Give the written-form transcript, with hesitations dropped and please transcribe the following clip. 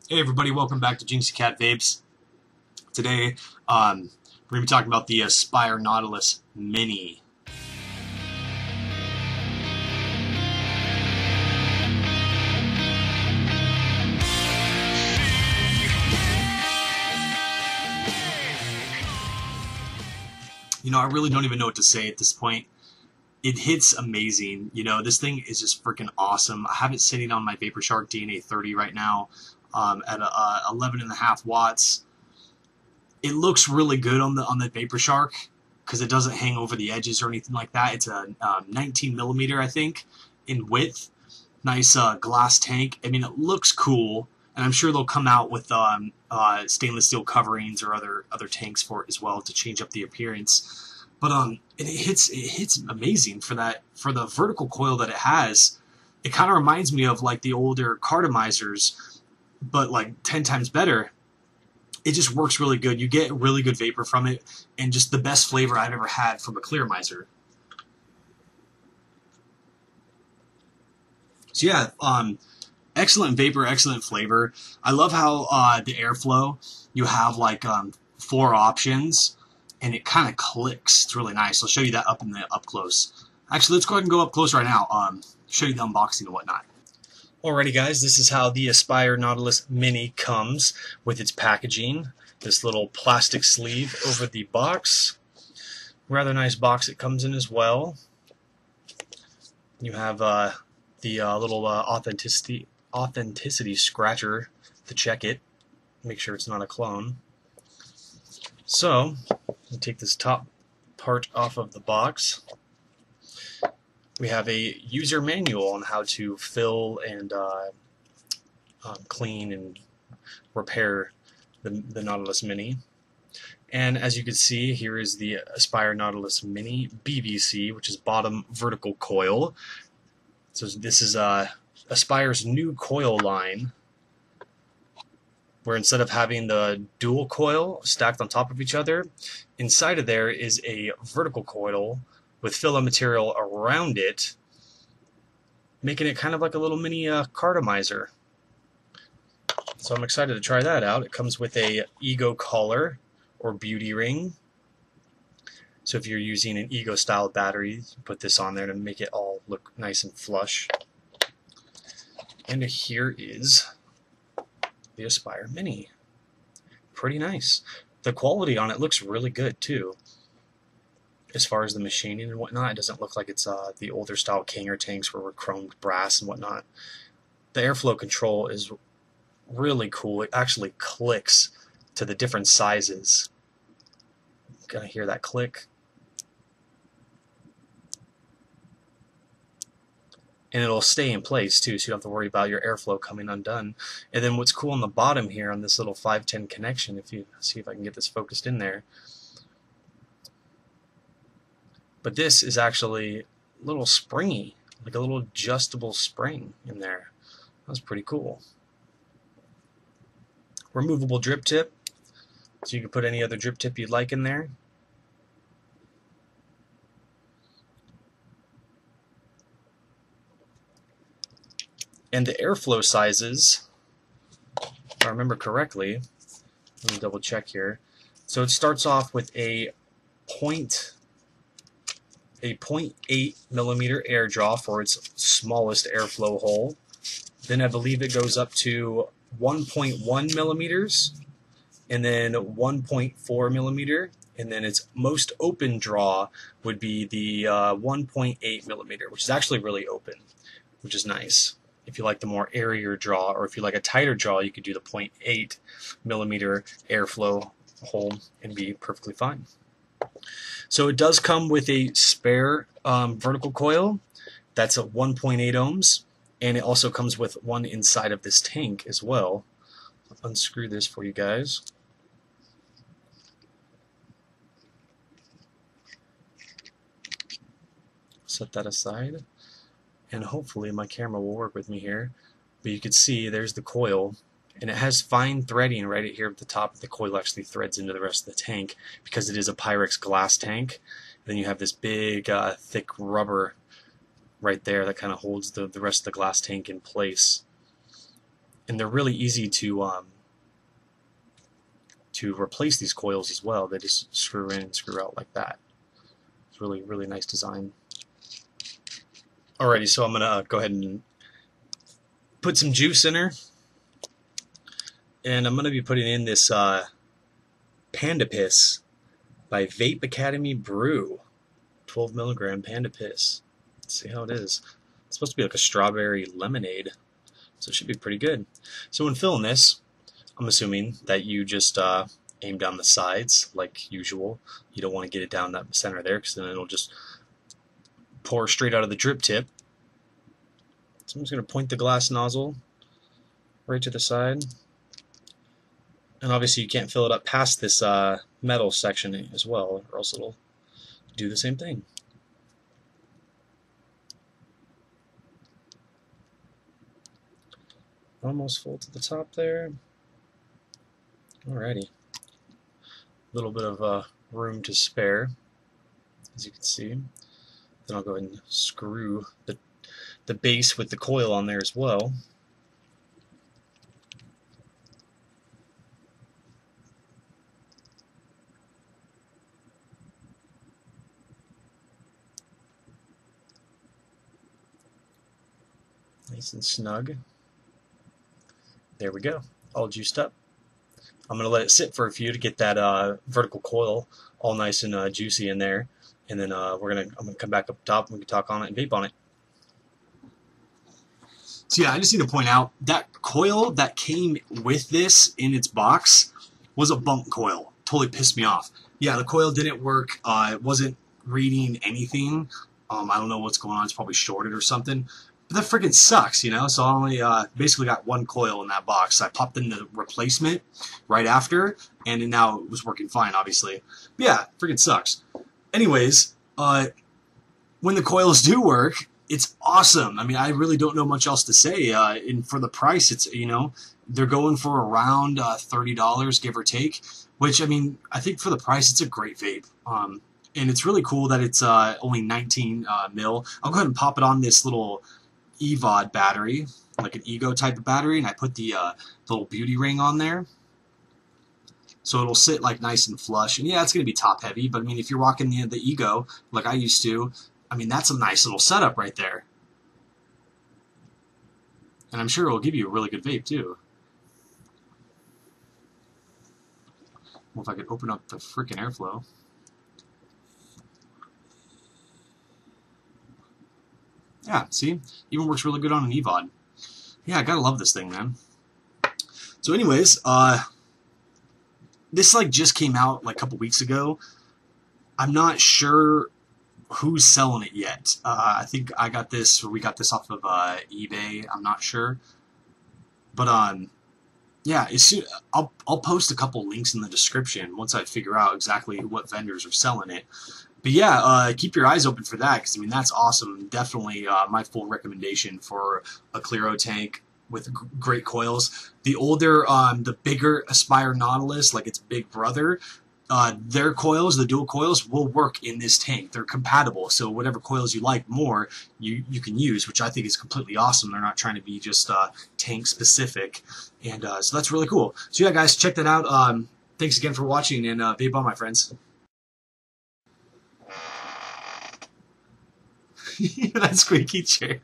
Hey everybody, welcome back to Jinxie Cat Vapes. Today, we're going to be talking about the Aspire Nautilus Mini. You know, I really don't even know what to say at this point. It hits amazing. You know, this thing is just freaking awesome. I have it sitting on my Vapor Shark DNA 30 right now at 11.5 watts. It looks really good on the Vapor Shark because it doesn't hang over the edges or anything like that. It's a 19 millimeter, I think, in width. Nice glass tank. I mean, it looks cool, and I'm sure they'll come out with stainless steel coverings or other tanks for it as well to change up the appearance. But it hits amazing for the vertical coil that it has. It kind of reminds me of like the older cartomizers, but like 10 times better. It just works really good. You get really good vapor from it, and just the best flavor I've ever had from a clearomizer. So yeah, excellent vapor, excellent flavor. I love how the airflow, you have like 4 options, and it kind of clicks. It's really nice. I'll show you that up close. Actually, let's go ahead and go up close right now. Show you the unboxing and whatnot. Alrighty guys, this is how the Aspire Nautilus Mini comes with its packaging. This little plastic sleeve over the box. Rather nice box it comes in as well. You have the little authenticity scratcher to check it. Make sure it's not a clone. So, we'll take this top part off of the box. We have a user manual on how to fill and clean and repair the Nautilus Mini. And as you can see, here is the Aspire Nautilus Mini BVC, which is bottom vertical coil. So this is Aspire's new coil line, where instead of having the dual coil stacked on top of each other, inside of there is a vertical coil with filler material around it, making it kind of like a little mini cartomizer. So I'm excited to try that out. It comes with a Ego collar or beauty ring. So if you're using an Ego style battery, you put this on there to make it all look nice and flush. And here is the Aspire Mini. Pretty nice. The quality on it looks really good too. As far as the machining and whatnot, it doesn't look like it's the older style Kanger tanks where we're chromed brass and whatnot. The airflow control is really cool. It actually clicks to the different sizes. Gonna hear that click. And it'll stay in place too, so you don't have to worry about your airflow coming undone. And then what's cool on the bottom here on this little 510 connection, if you see if I can get this focused in there, but this is actually a little springy, like a little adjustable spring in there. That's pretty cool. Removable drip tip, so you can put any other drip tip you'd like in there. And the airflow sizes, if I remember correctly, let me double check here. So it starts off with a 0.8 millimeter air draw for its smallest airflow hole. Then I believe it goes up to 1.1 millimeters, and then 1.4 millimeter, and then its most open draw would be the 1.8 millimeter, which is actually really open, which is nice. If you like the more airier draw, or if you like a tighter draw, you could do the 0.8 millimeter airflow hole and be perfectly fine. So it does come with a spare vertical coil that's at 1.8 ohms, and it also comes with one inside of this tank as well. I'll unscrew this for you guys. Set that aside, and hopefully my camera will work with me here. But you can see there's the coil, and it has fine threading right here at the top. The coil actually threads into the rest of the tank because it is a Pyrex glass tank. And then you have this big thick rubber right there that kind of holds the rest of the glass tank in place. and they're really easy to replace these coils as well. They just screw in and screw out like that. It's really, really nice design. Alrighty, so I'm gonna go ahead and put some juice in her, and I'm gonna be putting in this Panda Piss by Vape Academy Brew, 12 milligram Panda Piss. Let's see how it is. It's supposed to be like a strawberry lemonade, so it should be pretty good. So when filling this, I'm assuming that you just aim down the sides like usual. You don't want to get it down that center there, because then it'll just pour straight out of the drip tip. So I'm just going to point the glass nozzle right to the side. And obviously you can't fill it up past this metal section as well, or else it'll do the same thing. Almost full to the top there. Alrighty. A little bit of room to spare, as you can see. Then I'll go ahead and screw the base with the coil on there as well. Nice and snug. There we go, all juiced up. I'm gonna let it sit for a few to get that vertical coil all nice and juicy in there, and then I'm gonna come back up top and we can talk on it and vape on it. So yeah, I just need to point out that coil that came with this in its box was a bunk coil. Totally pissed me off. Yeah, the coil didn't work. It wasn't reading anything. I don't know what's going on. It's probably shorted or something. But that freaking sucks, you know? So I only basically got one coil in that box. I popped in the replacement right after, and now it was working fine, obviously. But yeah, freaking sucks. Anyways, when the coils do work, it's awesome. I mean, I really don't know much else to say. And for the price, it's, you know, they're going for around $30, give or take. Which, I mean, I think for the price, it's a great vape. And it's really cool that it's only 19 mil. I'll go ahead and pop it on this little EVOD battery, like an Ego type of battery, and I put the little beauty ring on there. So it'll sit like nice and flush. And yeah, it's going to be top heavy, but I mean, if you're rocking the Ego, like I used to, I mean, that's a nice little setup right there. And I'm sure it'll give you a really good vape too. Well, if I could open up the freaking airflow. Yeah, see? Even works really good on an EVOD. Yeah, I gotta love this thing, man. So anyways, this like just came out like a couple weeks ago. I'm not sure who's selling it yet. I think I got this, or we got this off of eBay. I'm not sure. But yeah, I'll post a couple links in the description once I figure out exactly what vendors are selling it. But yeah, keep your eyes open for that, because I mean, that's awesome. Definitely my full recommendation for a clearo tank with great coils. The older, the bigger Aspire Nautilus, like its big brother, their coils, the dual coils, will work in this tank. They're compatible, so whatever coils you like more, you can use, which I think is completely awesome. They're not trying to be just tank specific, and so that's really cool. So yeah, guys, check that out. Thanks again for watching, and vape on, my friends. That squeaky chair.